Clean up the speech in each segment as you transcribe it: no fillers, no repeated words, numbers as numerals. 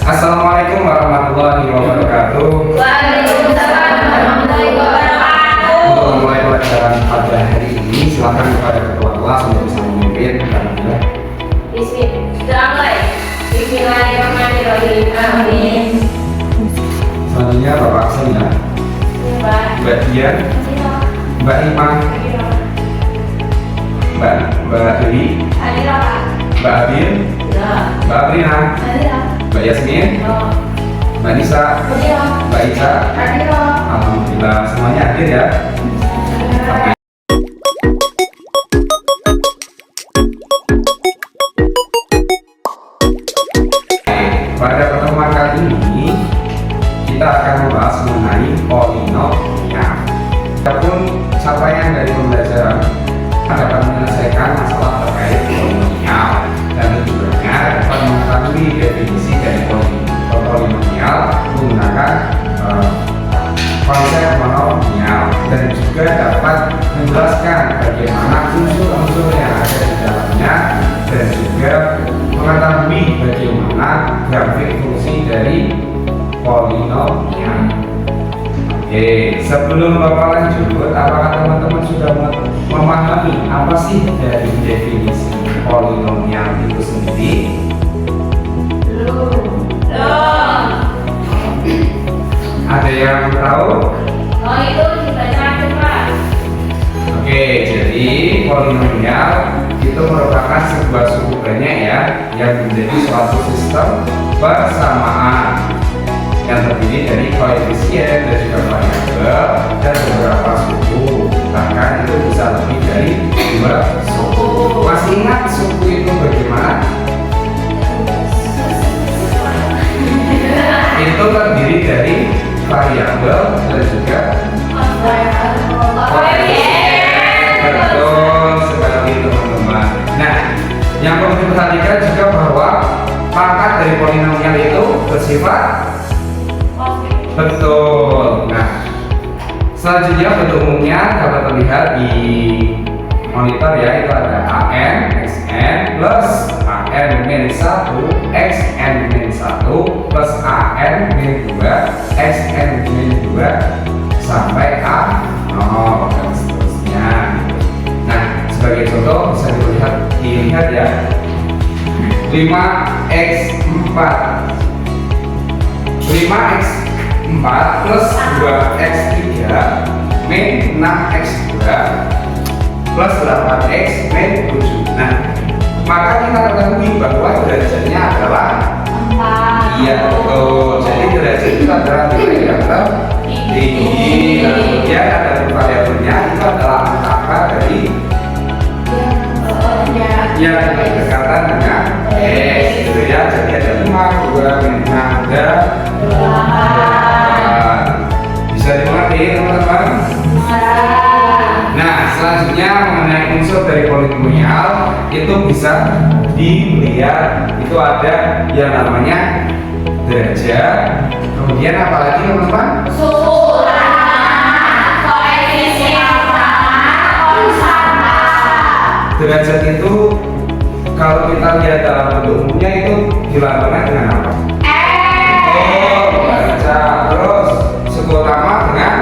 Assalamualaikum warahmatullahi wabarakatuh. Waalaikumsalam warahmatullahi wabarakatuh. Untuk memulai pelajaran pada hari ini, silakan kepada ketua kelas untuk bisa memimpin. Alhamdulillah. Bismillahirrahmanirrahim. Amin. Selanjutnya Bapak Aksen ya. Mbak Dian, Mbak Ima, Mbak Dewi, Mbak Adil, Mbak Aprina, Mbak Yasmin, Mbak Nisa, Mbak Ica. Alhamdulillah semuanya hadir ya. Oke. Pada pertemuan kali ini kita akan membahas mengenai polinomial. Adapun capaian dari pembelajaran dapat menyelesaikan masalah terkait polinomial dan tentunya dapat mengetahui definisi dari polinomial menggunakan konsep monomial dan juga dapat menjelaskan bagaimana unsur-unsur yang ada di dalamnya dan juga mengetahui bagaimana grafik fungsi dari polinomial. Oke, sebelum Bapak lanjut, apakah teman-teman sudah memahami apa sih dari definisi polinomial itu sendiri? Ada yang tahu? Oke, jadi polinomial itu merupakan sebuah suku banyak ya yang menjadi suatu sistem persamaan yang terdiri dari koefisien dan juga variabel dan beberapa suku, bahkan itu bisa lebih dari 2 suku. Masih ingat suku itu bagaimana? Itu terdiri dari variabel dan juga koefisien. Betul sekali teman-teman. Nah, yang perlu diperhatikan juga bahwa pangkat dari polinomial itu bersifat betul. Nah, selanjutnya bentuk umumnya dapat terlihat di monitor ya, itu ada AN XN plus AN min 1 XN min 1 plus AN min 2 XN min 2 sampai A0 dan seterusnya. Nah, sebagai contoh bisa dilihat ya, 5x4 plus 2x3 min 6x2 plus 8x min 7. Nah, maka kita ketahui bahwa derajatnya adalah 4. Iya betul. Jadi derajat itu adalah nilai yang tertinggi dan kemudian ada variabelnya itu adalah angka dari yang berdekatan dengan x gitu ya. Jadi ada 5, 2, min 6, ada 8. Bisa dimengerti teman-teman? Nah, selanjutnya mengenai unsur dari polinomial itu bisa dilihat, itu ada yang namanya derajat, kemudian apa lagi teman-teman? Suku, koefisien, konstan. Derajat itu kalau kita lihat dalam bentuk umumnya itu dilambangkan dengan apa? Oh, baca. Terus suku utama dengan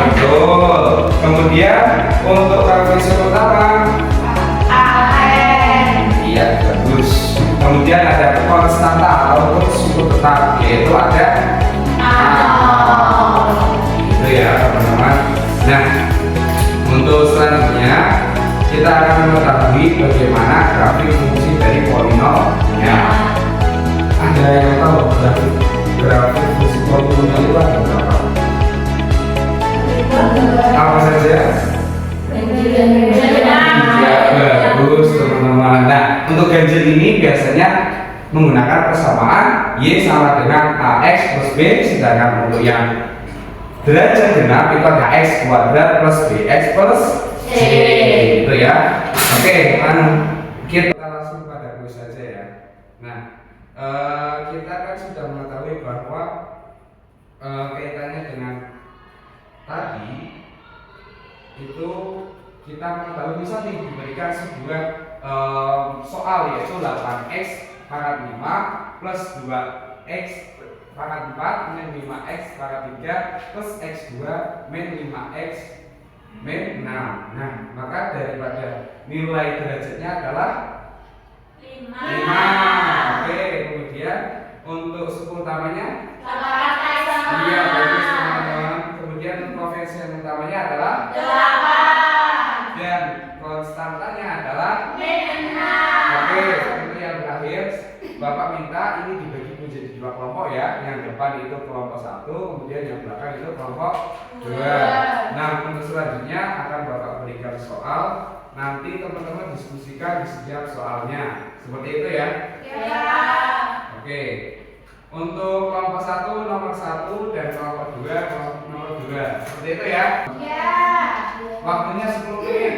betul. Kemudian untuk koefisien utama iya bagus. Kemudian ada konstanta ataupun suku tetap, yaitu ada itu ya teman-teman. Nah, untuk selanjutnya kita akan mengetahui bagaimana grafik fungsi dari polinomial. Ada yang tahu grafik fungsi polinomial itu ada berapa? Apa saja? Ya bagus teman-teman. Nah, untuk ganjil ini biasanya menggunakan persamaan y sama dengan ax plus b, sedangkan untuk yang derajat genap itu ada x kuadrat plus bx plus c itu ya. Oke, kita langsung pada kuis saja ya. Nah, kita kan sudah mengetahui bahwa kaitannya dengan tadi itu kita mengetahui misal diberikan sebuah soal yaitu 8x pangkat 5 plus 2x pangkat 4 min 5x pangkat 3 plus x2 min 5x min 6. Nah, maka daripada nilai derajatnya adalah 5. Oke, kemudian untuk suku utamanya iya, bagus teman-teman. Kemudian koefisien utamanya adalah 8 dan konstantanya adalah min 6. Oke, untuk yang terakhir Bapak minta ini dibagi menjadi 2 kelompok ya. Yang depan itu kelompok 1, kemudian yang belakang itu kelompok 2. Nah, untuk selanjutnya akan Bapak berikan soal. Nanti teman-teman diskusikan di setiap soalnya. Seperti itu ya. Oke. Untuk kelompok 1 nomor 1 dan kelompok 2 nomor 2. Seperti itu ya. Waktunya 10 menit.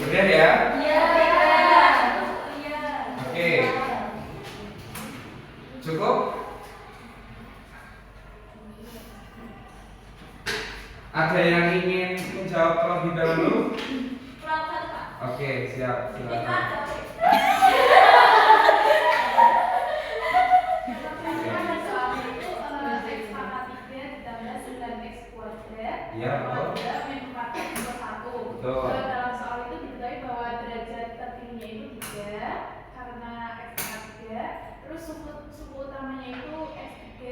Udah ya? Oke. Cukup? Ada yang ingin menjawab terlebih dahulu? Oke, siap. Silakan. Iya, betul. Betul. Dalam soal itu diketahui bahwa derajat tertingginya itu 3 karena x pangkat 3. Terus suku utamanya itu x3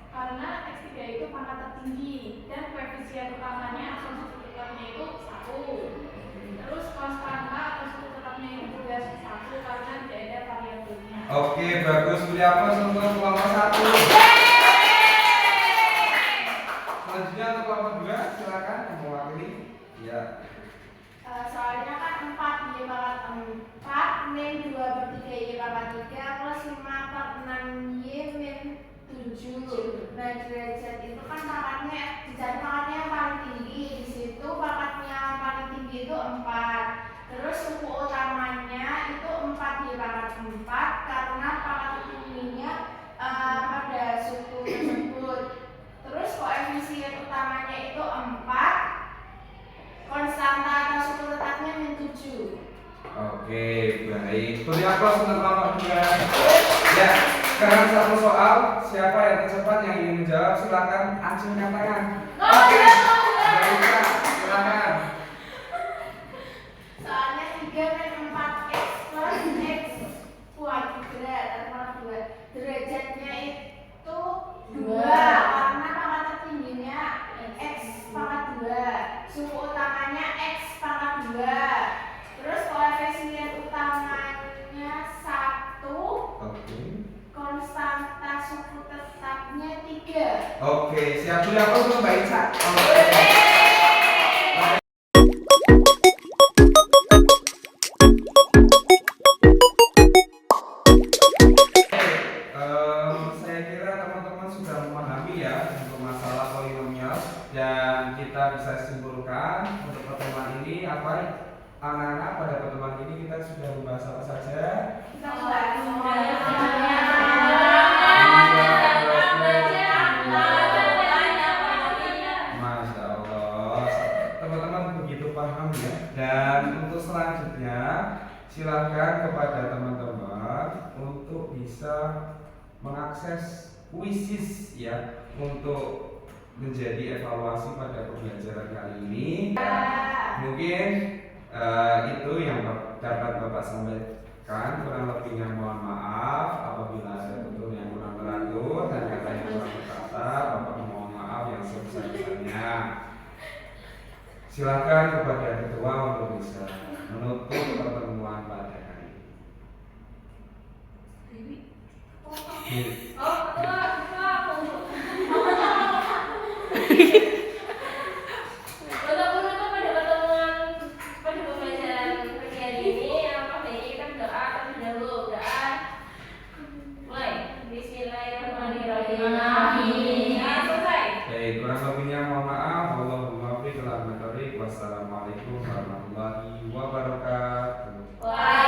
karena x3 itu pangkat tertinggi dan koefisien utamanya atau suku tetapnya itu 1. Terus konstanta atau suku tetapnya itu juga 1 karena tidak ada variabelnya. Oke, bagus. Beliau untuk kelompok 1. Selanjutnya untuk kelompok 2, silakan mewakili. Ya. Soalnya kan 4 Y pangkat 4 min 2/3 Y pangkat 3 plus 5/6 Y min 7. Nah, derajat itu kan pangkatnya dicari pangkatnya yang paling tinggi. Di situ pangkatnya yang paling tinggi itu 4. Terus suku utamanya itu 4 Y pangkat 4 karena pangkat tingginya pada suku tersebut. Terus koefisien utamanya itu 4. Konstanta atau suku tetapnya min 7. Oke, baik. Beri aplaus untuk kelompok 2. Ya, sekarang satu soal. Siapa yang tercepat yang ingin menjawab silakan acungkan tangan. Oke. Baik, silakan. Soalnya 3 min 4x plus x kuadrat atau 2. Derajatnya itu 2 karena pangkat tertingginya x pangkat 2. Suku utamanya x pangkat 2. Terus koefisien utamanya 1. Oke. Konstanta suku tetapnya 3. Oke, siap. Beri aplaus untuk Mbak Ica. Saya kira teman-teman sudah memahami ya untuk masalah polinomial dan kita bisa simpulkan untuk pertemuan ini apa anak-anak pada pertemuan ini kita sudah membahas apa saja. Kita bahas semuanya. Masya Allah, teman-teman begitu paham ya. Dan untuk selanjutnya silakan kepada teman-teman untuk bisa mengakses Quizzes ya untuk menjadi evaluasi pada pembelajaran kali ini. Mungkin itu yang dapat Bapak sampaikan. Kurang lebihnya mohon maaf apabila ada betul yang kurang teratur dan kata yang kurang tertata. Bapak mohon maaf yang sebesar-besarnya. Silakan kepada ketua untuk bisa menutup pertemuan pada hari ini. Wassalamualaikum warahmatullahi wabarakatuh. Waalaikumsalam.